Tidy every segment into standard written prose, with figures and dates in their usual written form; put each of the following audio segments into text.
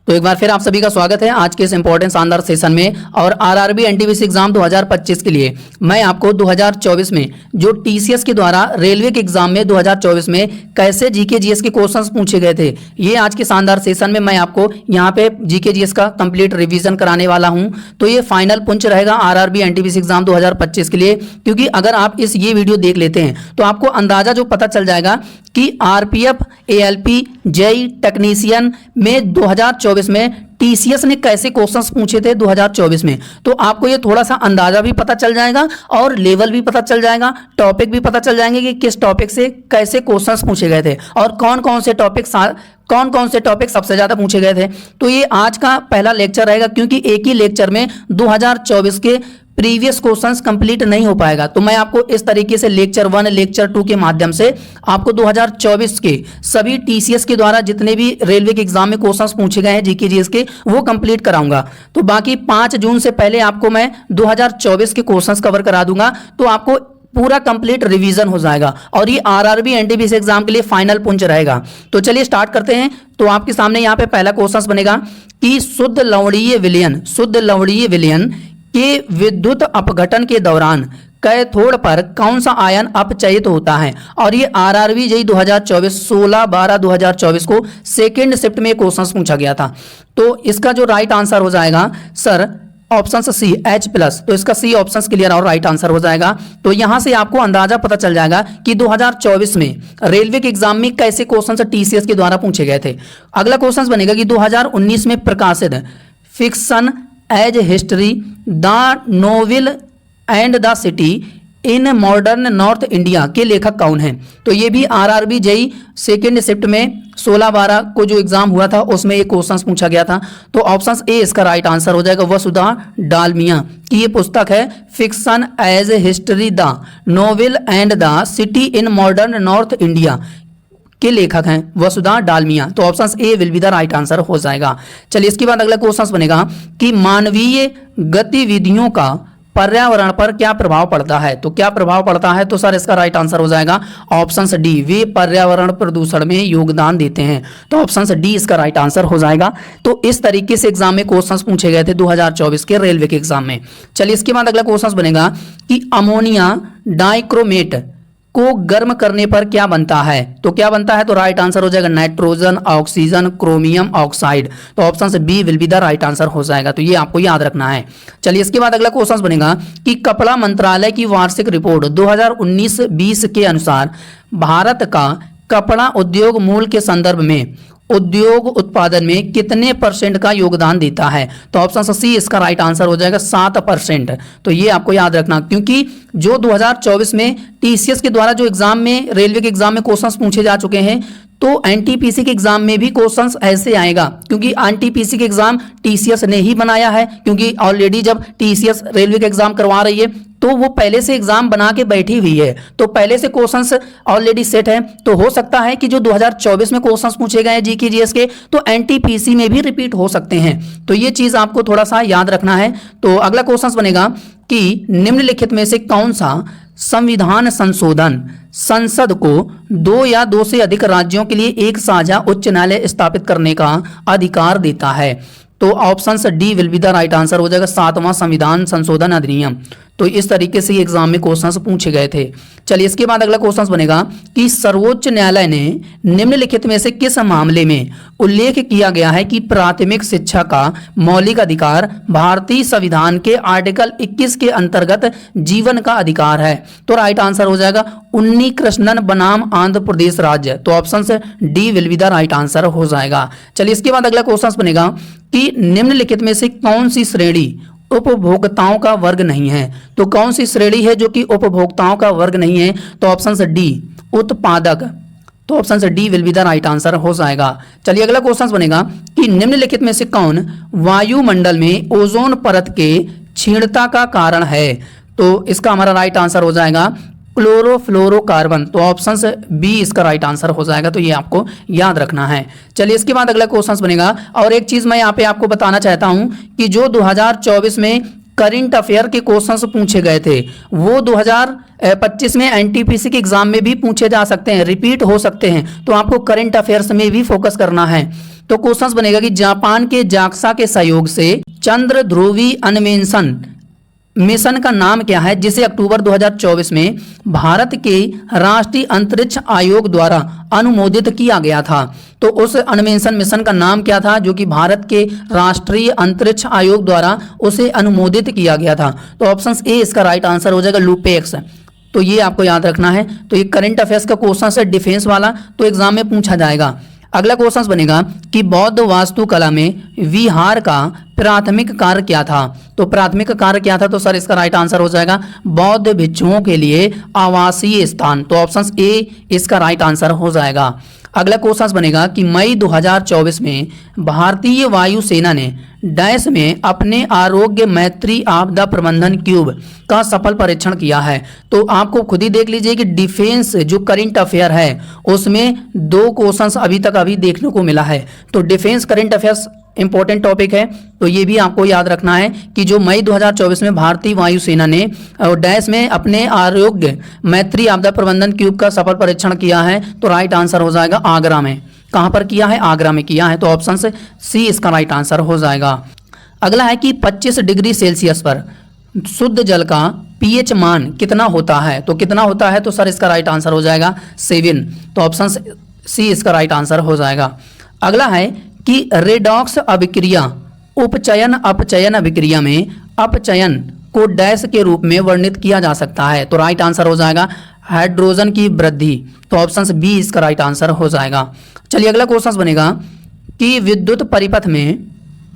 तो एक बार फिर आप सभी का स्वागत है आज के इस इंपॉर्टेंट शानदार सेशन में। और आरआरबी एनटीपीसी एग्जाम 2025 के लिए मैं आपको 2024 में जो टीसीएस के द्वारा रेलवे के एग्जाम में 2024 में कैसे जीके जीएस के क्वेश्चंस पूछे गए थे, ये आज के शानदार सेशन में मैं आपको यहाँ पे जीके जीएस का कंप्लीट रिवीजन कराने वाला हूँ। तो ये फाइनल पुंच रहेगा आरआरबी एनटीपीसी एग्जाम 2025 के लिए, क्योंकि अगर आप ये वीडियो देख लेते हैं तो आपको अंदाजा जो पता चल जाएगा कि आरपीएफ, एएलपी, जेई टेक्नीशियन में 2024 में टीसीएस ने कैसे क्वेश्चंस पूछे थे 2024 में। तो आपको ये थोड़ा सा अंदाजा भी पता चल जाएगा और लेवल भी पता चल जाएगा, टॉपिक भी पता चल जाएंगे कि किस टॉपिक से कैसे क्वेश्चंस पूछे गए थे और कौन कौन से टॉपिक सबसे ज्यादा पूछे गए थे। तो ये आज का पहला लेक्चर रहेगा, क्योंकि एक ही लेक्चर में 2024 के प्रीवियस क्वेश्चंस कंप्लीट नहीं हो पाएगा। तो मैं आपको इस तरीके से लेक्चर 1, लेक्चर 2 के माध्यम से आपको 2024 के सभी टीसीएस के द्वारा जितने भी रेलवे के एग्जाम में क्वेश्चंस पूछे गए हैं जीके जीएस के, वो कंप्लीट कराऊंगा। तो बाकी 5 जून से पहले आपको मैं 2024 के क्वेश्चंस कवर करा दूंगा, तो आपको पूरा कंप्लीट रिवीजन हो जाएगा और ये आरआरबी एनटीपीसी एग्जाम के लिए फाइनल पुंज रहेगा। तो चलिए स्टार्ट करते हैं। तो आपके सामने यहाँ पे पहला क्वेश्चन बनेगा कि शुद्ध लवणीय विलयन के विद्युत अपघटन के दौरान कैथोड पर कौन सा आयन अपचयित होता है। और ये आरआरबी जेईई 2024 16/12/2024 को सेकेंड शिफ्ट में क्वेश्चन पूछा गया था। तो इसका जो राइट आंसर हो जाएगा सर ऑप्शन सी H+। तो इसका सी ऑप्शन क्लियर और राइट आंसर हो जाएगा। तो यहां से आपको अंदाजा पता चल जाएगा कि 2024 में रेलवे के एग्जाम में कैसे क्वेश्चन टीसीएस के द्वारा पूछे गए थे। अगला क्वेश्चन बनेगा कि 2019 में प्रकाशित fiction as history the novel and the city in modern north India के लेखक कौन हैं। तो ये भी आरआरबी जेईई सेकेंड शिफ्ट में 16/12 को जो एग्जाम हुआ था उसमें ये क्वेश्चन पूछा गया था। तो ऑप्शन ए इसका राइट आंसर हो जाएगा, वसुधा डालमिया की ये पुस्तक है fiction as history the novel and the city in modern north India के लेखक हैं वसुधा डालमिया। तो option A will be the right answer हो जाएगा। चलिए इसके बाद अगला क्वेश्चन बनेगा कि मानवीय गतिविधियों का पर्यावरण पर क्या प्रभाव पड़ता है। तो क्या प्रभाव पड़ता है, तो सर इसका राइट आंसर हो जाएगा ऑप्शन डी, वे पर्यावरण प्रदूषण में योगदान देते हैं। तो ऑप्शन डी इसका राइट आंसर हो जाएगा। तो इस तरीके से एग्जाम में क्वेश्चंस पूछे गए थे 2024 के रेलवे के एग्जाम में। चलिए इसके बाद अगला क्वेश्चन बनेगा कि अमोनिया डाइक्रोमेट को गर्म करने पर क्या बनता है। तो क्या बनता है, तो राइट आंसर हो जाएगा नाइट्रोजन ऑक्सीजन क्रोमियम ऑक्साइड। तो option B will be the right answer हो जाएगा। तो ये आपको याद रखना है। चलिए इसके बाद अगला क्वेश्चन बनेगा कि कपड़ा मंत्रालय की वार्षिक रिपोर्ट 2019-20 के अनुसार भारत का कपड़ा उद्योग मूल के संदर्भ में उद्योग उत्पादन में कितने % का योगदान देता है। तो ऑप्शन सी इसका राइट आंसर हो जाएगा 7%। तो ये आपको याद रखना, क्योंकि जो 2024 में टीसीएस के द्वारा जो एग्जाम में रेलवे के एग्जाम में क्वेश्चंस पूछे जा चुके हैं, तो एनटीपीसी के एग्जाम में भी क्वेश्चंस ऐसे आएगा, क्योंकि एनटीपीसी के एग्जाम टीसीएस ने ही बनाया है। क्योंकि ऑलरेडी जब टीसीएस रेलवे का एग्जाम करवा रही है तो वो पहले से एग्जाम बना के बैठी हुई है, तो पहले से क्वेश्चंस ऑलरेडी सेट है। तो हो सकता है कि जो 2024 में क्वेश्चंस पूछे गए हैं जीके जीएस के, तो एनटीपीसी में भी रिपीट हो सकते हैं। तो ये चीज आपको थोड़ा सा याद रखना है। तो अगला क्वेश्चन बनेगा कि निम्नलिखित में से कौन सा संविधान संशोधन संसद को 2 या 2 से अधिक राज्यों के लिए एक साझा उच्च न्यायालय स्थापित करने का अधिकार देता है। तो option D will be the right answer हो जाएगा 7वां संविधान संशोधन अधिनियम। तो इस तरीके से एग्जाम में क्वेश्चंस पूछे गए थे। चलिए इसके बाद अगला क्वेश्चन बनेगा कि सर्वोच्च न्यायालय ने निम्नलिखित में से किस मामले में उल्लेख किया गया है कि प्राथमिक शिक्षा का मौलिक अधिकार भारतीय संविधान के आर्टिकल 21 के अंतर्गत जीवन का अधिकार है। तो राइट आंसर हो जाएगा उन्नी कृष्णन बनाम आंध्र प्रदेश राज्य। तो option D will be the right answer हो जाएगा। चलिए इसके बाद अगला क्वेश्चन बनेगा कि निम्नलिखित में से कौन सी श्रेणी उपभोक्ताओं का वर्ग नहीं है। तो कौन सी श्रेणी है जो कि उपभोक्ताओं का वर्ग नहीं है, तो ऑप्शन डी उत्पादक। तो option D will be the right answer हो जाएगा। चलिए अगला क्वेश्चन बनेगा कि निम्नलिखित में से कौन वायुमंडल में ओजोन परत के क्षीणता का कारण है। तो इसका हमारा राइट आंसर हो जाएगा क्लोरोफ्लोरोकार्बन। तो ऑप्शन बी इसका राइट आंसर हो जाएगा। तो ये आपको याद रखना है। चलिए इसके बाद अगला क्वेश्चन बनेगा, और एक चीज मैं यहाँ पे आपको बताना चाहता हूं कि जो 2024 में करंट अफेयर के क्वेश्चंस पूछे गए थे वो 2025 में एनटीपीसी के एग्जाम में भी पूछे जा सकते हैं, रिपीट हो सकते हैं। तो आपको करंट अफेयर्स में भी फोकस करना है। तो क्वेश्चन बनेगा कि जापान के जाक्सा के सहयोग से चंद्र ध्रुवी अन्वेषण मिशन का नाम क्या है, जिसे अक्टूबर 2024 में भारत के राष्ट्रीय अंतरिक्ष आयोग द्वारा अनुमोदित किया गया था। तो उस अन्वेषण मिशन का नाम क्या था जो कि भारत के राष्ट्रीय अंतरिक्ष आयोग द्वारा उसे अनुमोदित किया गया था। तो ऑप्शन ए इसका राइट आंसर हो जाएगा, लूपेक्स। तो ये आपको याद रखना है। तो ये करंट अफेयर्स का क्वेश्चन है डिफेंस वाला, तो एग्जाम में पूछा जाएगा। अगला क्वेश्चन बनेगा कि बौद्ध वास्तुकला में विहार का प्राथमिक कार्य क्या था। तो प्राथमिक कार्य क्या था, तो सर इसका राइट आंसर हो जाएगा बौद्ध भिक्षुओं के लिए आवासीय स्थान। तो ऑप्शन ए इसका राइट आंसर हो जाएगा। अगला क्वेश्चन बनेगा कि मई 2024 में भारतीय वायुसेना ने डैश में अपने आरोग्य मैत्री आपदा प्रबंधन क्यूब का सफल परीक्षण किया है। तो आपको खुद ही देख लीजिए कि डिफेंस जो करंट अफेयर है उसमें 2 क्वेश्चंस अभी देखने को मिला है। तो defence current affairs important topic है, तो ये भी आपको याद रखना है कि जो मई 2024 में भारतीय वायुसेना ने डैश में अपने आरोग्य मैत्री आपदा प्रबंधन क्यूब का सफल परीक्षण किया है। तो राइट आंसर हो जाएगा आगरा में। कहां पर किया है, आगरा में किया है। तो ऑप्शन सी इसका राइट आंसर हो जाएगा। अगला है कि 25 डिग्री सेल्सियस पर शुद्ध जल का पीएच मान कितना होता है। तो कितना होता है, तो सर इसका राइट आंसर हो जाएगा 7। तो ऑप्शन सी इसका राइट आंसर हो जाएगा। अगला है कि रेडॉक्स अभिक्रिया उपचयन अपचयन अभिक्रिया में अपचयन को डैश के रूप में वर्णित किया जा सकता है। तो राइट आंसर हो जाएगा हाइड्रोजन की वृद्धि। तो ऑप्शन बी इसका राइट आंसर हो जाएगा। चलिए अगला क्वेश्चन बनेगा कि विद्युत परिपथ में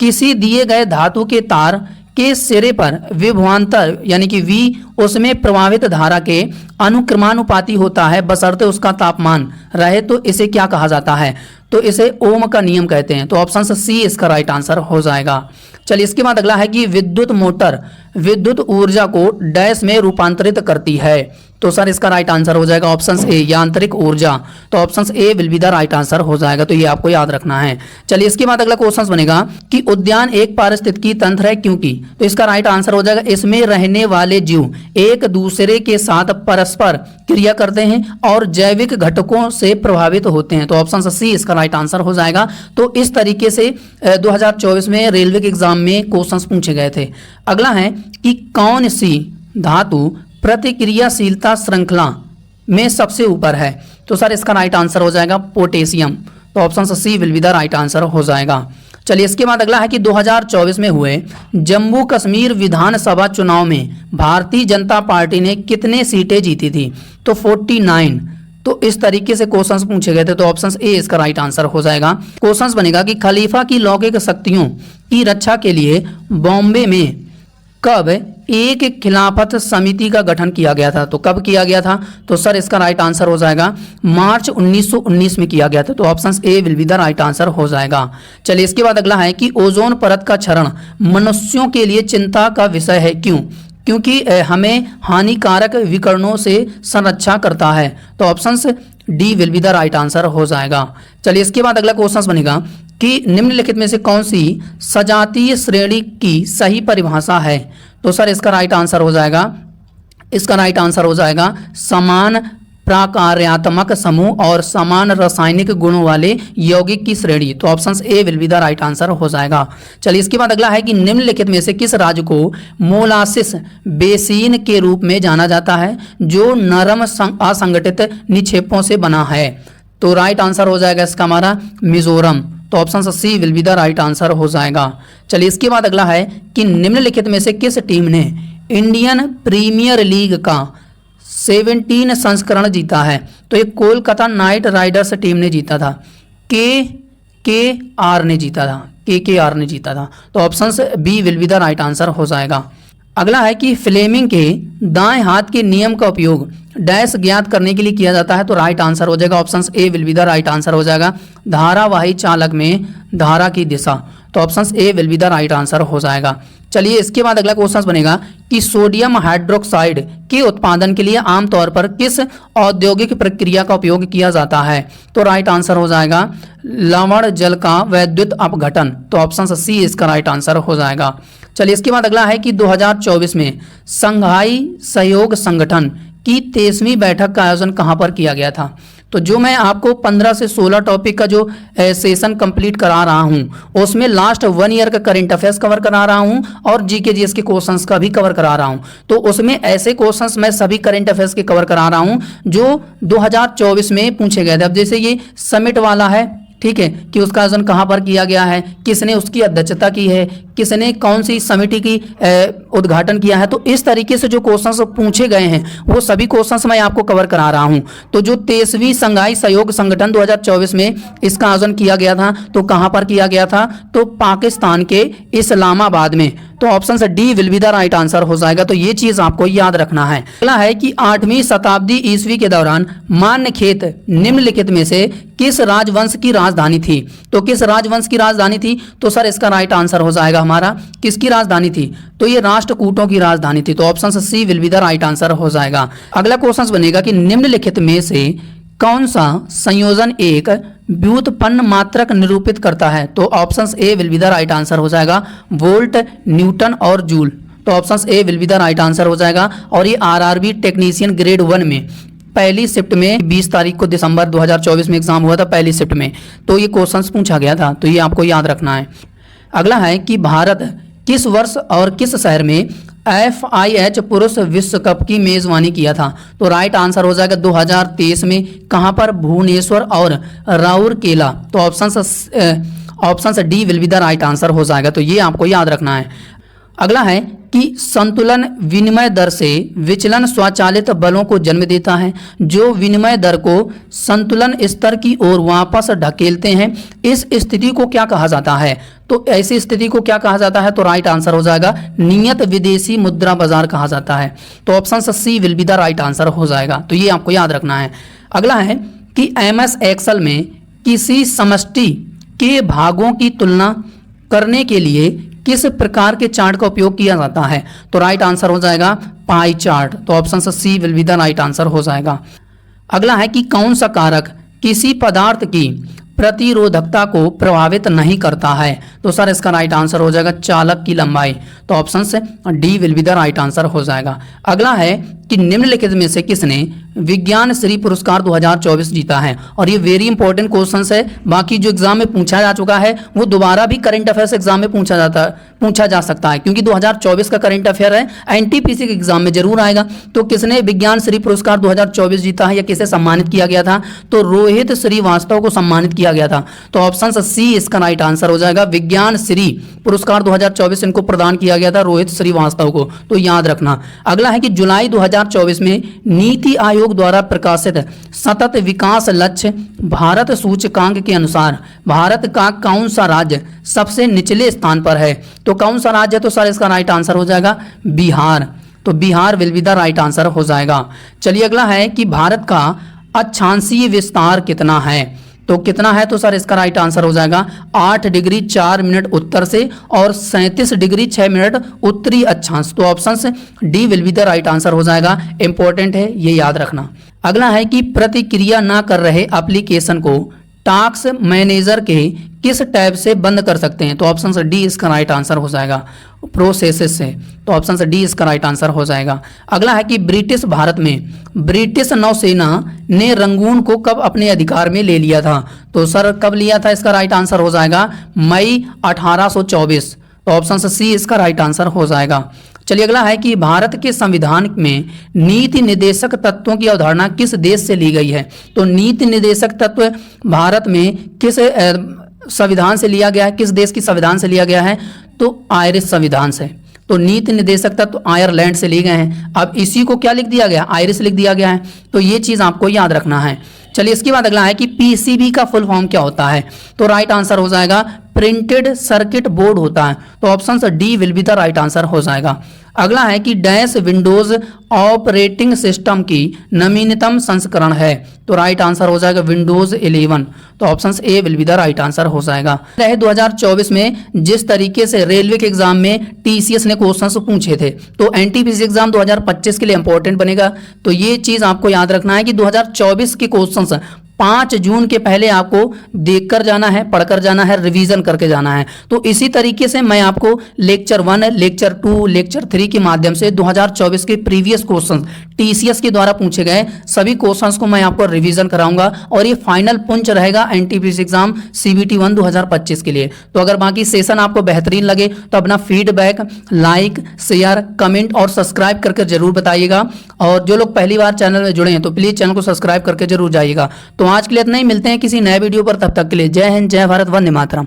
किसी दिए गए धातु के तार के सिरे पर विभवांतर यानी कि V उसमें प्रवाहित धारा के अनुक्रमानुपाती होता है बशर्ते उसका तापमान रहे, तो इसे क्या कहा जाता है। तो इसे ओम का नियम कहते हैं। तो ऑप्शन सी इसका राइट आंसर हो जाएगा। चलिए इसके बाद अगला है कि विद्युत मोटर विद्युत ऊर्जा को डैश में रूपांतरित करती है। तो सर इसका राइट आंसर हो जाएगा ऑप्शन ए यांत्रिक ऊर्जा। तो option A will be the right answer हो जाएगा। तो ये आपको याद रखना है। चलिए इसके बाद अगला क्वेश्चन बनेगा कि उद्यान एक पारिस्थितिकी तंत्र है क्योंकि। तो इसका राइट आंसर हो जाएगा इसमें रहने वाले जीव एक दूसरे के साथ परस्पर क्रिया करते हैं और जैविक घटकों से प्रभावित होते हैं। तो ऑप्शन सी इसका राइट आंसर हो जाएगा। तो इस तरीके से 2024 में रेलवे के एग्जाम में क्वेश्चंस पूछे गए थे। अगला है कि कौन सी धातु प्रतिक्रियाशीलता श्रृंखला में सबसे ऊपर है। तो सर इसका राइट आंसर हो जाएगा पोटेशियम। तो option C will be the right answer हो जाएगा। चलिए इसके बाद अगला है कि 2024 में हुए जम्मू कश्मीर विधानसभा चुनाव में भारतीय जनता पार्टी ने कितने सीटें जीती थी। तो 49। तो इस तरीके से क्वेश्चंस पूछे गए थे। तो ऑप्शन ए इसका राइट आंसर हो जाएगा। क्वेश्चंस बनेगा कि खलीफा की लौकिक शक्तियों की रक्षा के लिए बॉम्बे में कब एक खिलाफत समिति का गठन किया गया था। तो कब किया गया था, तो सर इसका राइट आंसर हो जाएगा मार्च 1919 में किया गया था। तो option A will be the right answer हो जाएगा। चलिए इसके बाद अगला है कि ओजोन परत का क्षरण मनुष्यों के लिए चिंता का विषय है क्यों। क्योंकि हमें हानिकारक विकिरणों से संरक्षा करता है। तो option D will be the right answer हो जाएगा। चलिए इसके बाद अगला क्वेश्चन बनेगा कि निम्नलिखित में से कौन सी सजातीय श्रेणी की सही परिभाषा है। तो सर इसका राइट आंसर हो जाएगा समान प्राकार्यात्मक समूह और समान रासायनिक गुणों वाले यौगिक की श्रेणी। तो option A will be the right answer हो जाएगा। चलिए इसके बाद अगला है कि निम्नलिखित में से किस राज्य को मोलासिस बेसिन के रूप में जाना जाता है जो नरम असंगठित निक्षेपों से बना है। तो राइट आंसर हो जाएगा इसका हमारा मिजोरम। तो option C will be the right answer हो जाएगा। चलिए इसके बाद अगला है कि निम्नलिखित में से किस टीम ने इंडियन प्रीमियर लीग का 17 संस्करण जीता है। तो ये कोलकाता नाइट राइडर्स टीम ने जीता था। के आर ने जीता था। तो option B will be the right answer हो जाएगा। अगला है कि फ्लेमिंग के दाएं हाथ के नियम का उपयोग डैश ज्ञात करने के लिए किया जाता है। तो राइट आंसर हो जाएगा option A will be the right answer हो जाएगा धारावाही चालक में धारा की दिशा। तो option A will be the right answer हो जाएगा। चलिए इसके बाद अगला क्वेश्चन बनेगा कि सोडियम हाइड्रोक्साइड के उत्पादन के लिए आमतौर पर किस औद्योगिक प्रक्रिया का उपयोग किया जाता है। तो राइट आंसर हो जाएगा लवण जल का वैद्युत अपघटन। तो ऑप्शन सी इसका राइट आंसर हो जाएगा। चलिए इसके बाद अगला है कि 2024 में संघाई सहयोग संगठन की 23वीं बैठक का आयोजन कहां पर किया गया था। तो जो मैं आपको 15 से 16 टॉपिक का जो सेशन कंप्लीट करा रहा हूं उसमें लास्ट 1 ईयर का करंट अफेयर्स कवर करा रहा हूं और जीके जीएस के क्वेश्चंस का भी कवर करा रहा हूं। तो उसमें ऐसे क्वेश्चंस मैं सभी करंट अफेयर्स के कवर करा रहा हूं जो 2024 में पूछे गए थे। अब जैसे ये समिट वाला है, ठीक है, कि उसका आयोजन कहाँ पर किया गया है, किसने उसकी अध्यक्षता की है, किसने कौन सी समिति की उद्घाटन किया है। तो इस तरीके से जो क्वेश्चंस पूछे गए हैं वो सभी क्वेश्चंस मैं आपको कवर करा रहा हूं। तो जो 23वीं संघाई सहयोग संगठन 2024 में इसका आयोजन किया गया था, तो कहां पर किया गया था, तो पाकिस्तान के इस्लामाबाद में। तो ऑप्शन से D will be the right answer हो जाएगा। तो ये चीज आपको याद रखना है। अगला है कि 8वीं शताब्दी ईस्वी के दौरान मान्यखेत निम्नलिखित में से किस राजवंश की राजधानी थी। तो किस राजवंश की राजधानी थी, तो सर इसका राइट आंसर हो जाएगा हमारा किसकी राजधानी थी, तो ये राष्ट्रकूटों की राजधानी थी। तो option C will be the right answer हो जाएगा। अगला क्वेश्चन बनेगा कि निम्नलिखित में से कौन सा संयोजन एक व्युत्पन्न मात्रक निरूपित करता है। तो option A will be the right answer हो जाएगा, वोल्ट, न्यूटन और जूल। तो option A will be the right answer हो जाएगा। और ये आरआरबी टेक्नीशियन ग्रेड 1 में पहली शिफ्ट में 20 तारीख को दिसंबर 2024 में एग्जाम हुआ था, पहली शिफ्ट में। तो ये क्वेश्चंस पूछा गया था, तो ये आपको याद रखना है। अगला है कि भारत किस वर्ष और किस शहर में FIH पुरुष विश्व कप की मेजबानी किया था। तो राइट आंसर हो जाएगा 2023 में। कहां पर, भुवनेश्वर और राउरकेला। तो option D will be the right answer हो जाएगा। तो ये आपको याद रखना है। अगला है कि संतुलन विनिमय दर से विचलन स्वचालित बलों को जन्म देता है। जो विनिमय दर को संतुलन स्तर की ओर वापस ढकेलते हैं, इस स्थिति को क्या कहा जाता है। तो ऐसी स्थिति को क्या कहा जाता है, तो राइट आंसर हो जाएगा नियत विदेशी मुद्रा बाजार कहा जाता है। तो option C will be the right answer हो जाएगा। तो ये आपको याद रखना है। अगला है कि MS एक्सेल में किसी समष्टि के भागों की तुलना करने के लिए किस प्रकार के चार्ट का उपयोग किया जाता है। तो राइट आंसर हो जाएगा पाई चार्ट। तो option C will be the right answer हो जाएगा। अगला है कि कौन सा कारक किसी पदार्थ की प्रतिरोधकता को प्रभावित नहीं करता है। तो सर इसका राइट आंसर हो जाएगा चालक की लंबाई। तो ऑप्शन से D will be the right answer हो जाएगा। अगला है कि निम्नलिखित में से किसने विज्ञान श्री पुरस्कार 2024 जीता है। और ये वेरी इंपॉर्टेंट क्वेश्चन है। बाकी जो एग्जाम में पूछा जा चुका है वो दोबारा भी करंट अफेयर्स एग्जाम में पूछा जा सकता है, क्योंकि 2024 का करंट अफेयर है, NTPC के एग्जाम में जरूर आएगा। तो किसने विज्ञान श्री पुरस्कार 2024 जीता है या किसे सम्मानित किया गया था, तो रोहित श्रीवास्तव को सम्मानित किया गया था। तो ऑप्शन सी इसका राइट आंसर हो जाएगा। विज्ञान श्री पुरस्कार 2024 इनको प्रदान किया गया था, रोहित श्रीवास्तव को। तो याद रखना। अगला है कि जुलाई 2024 में नीति आयोग द्वारा प्रकाशित सतत विकास लक्ष्य भारत सूचकांक के अनुसार भारत का कौन सा राज्य सबसे निचले स्थान पर है। तो कौन सा राज्य है, तो सर इसका राइट आंसर हो जाएगा बिहार। तो Bihar will be the right answer हो जाएगा। चलिए अगला है कि भारत का अक्षांशीय विस्तार कितना है। तो कितना है, तो सर इसका राइट आंसर हो जाएगा 8 डिग्री 4 मिनट उत्तर से और 37 डिग्री 6 मिनट उत्तरी अक्षांश। तो ऑप्शन से D will be the right answer हो जाएगा। इंपॉर्टेंट है, ये याद रखना। अगला है कि प्रतिक्रिया ना कर रहे एप्लीकेशन को टास्क मैनेजर के किस टैब से बंद कर सकते हैं। तो ऑप्शन से डी इसका राइट आंसर हो जाएगा, प्रोसेसेस से। तो ऑप्शन से डी इसका राइट आंसर हो जाएगा। अगला है कि ब्रिटिश भारत में ब्रिटिश नौसेना ने रंगून को कब अपने अधिकार में ले लिया था। तो सर कब लिया था, इसका राइट आंसर हो जाएगा मई 1824। तो ऑप्शन से सी इसका राइट आंसर हो जाएगा। चलिए अगला है कि भारत के संविधान में नीति निर्देशक तत्वों की अवधारणा किस देश से ली गई है। तो नीति निर्देशक तत्व भारत में किस संविधान से लिया गया है, किस देश की संविधान से लिया गया है, तो आयरिश संविधान से। तो नीति निर्देशक तत्व आयरलैंड से लिए गए हैं। अब इसी को क्या लिख दिया गया, आयरिश लिख दिया गया है। तो ये चीज़ आपको याद रखना है। चलिए इसके बाद अगला है कि PCB का फुल फॉर्म क्या होता है। तो राइट आंसर हो जाएगा प्रिंटेड सर्किट बोर्ड होता है। तो ऑप्शन से D will be the right answer हो जाएगा। अगला है कि डैश विंडोज ऑपरेटिंग सिस्टम की नवीनतम संस्करण है। तो राइट आंसर हो जाएगा विंडोज 11। तो option A will be the right answer हो जाएगा। 2024 में जिस तरीके से रेलवे के एग्जाम में TCS ने क्वेश्चंस पूछे थे, तो NTPC एग्जाम 2025 के लिए इंपॉर्टेंट बनेगा। तो ये चीज आपको याद रखना है कि 2024 के क्वेश्चंस 5 जून के पहले आपको देखकर जाना है, पढ़कर जाना है, रिवीजन करके जाना है। तो इसी तरीके से मैं आपको लेक्चर 1, लेक्चर 2, लेक्चर 3 के माध्यम से 2024 के प्रीवियस क्वेश्चंस टीसीएस के द्वारा पूछे गए सभी क्वेश्चंस को मैं आपको रिवीजन कराऊंगा और ये फाइनल पुंज रहेगा एनटीपीसी एग्जाम सीबीटी 1 2025 के लिए। तो अगर बाकी सेशन आपको बेहतरीन लगे तो अपना फीडबैक, लाइक, शेयर, कमेंट और सब्सक्राइब करके जरूर बताइएगा। और जो लोग पहली बार चैनल में जुड़े हैं तो प्लीज चैनल को सब्सक्राइब करके जरूर जाइएगा। तो आज के लिए इतना ही, मिलते हैं किसी नए वीडियो पर, तब तक के लिए जय हिंद, जय भारत, वंदे मातरम।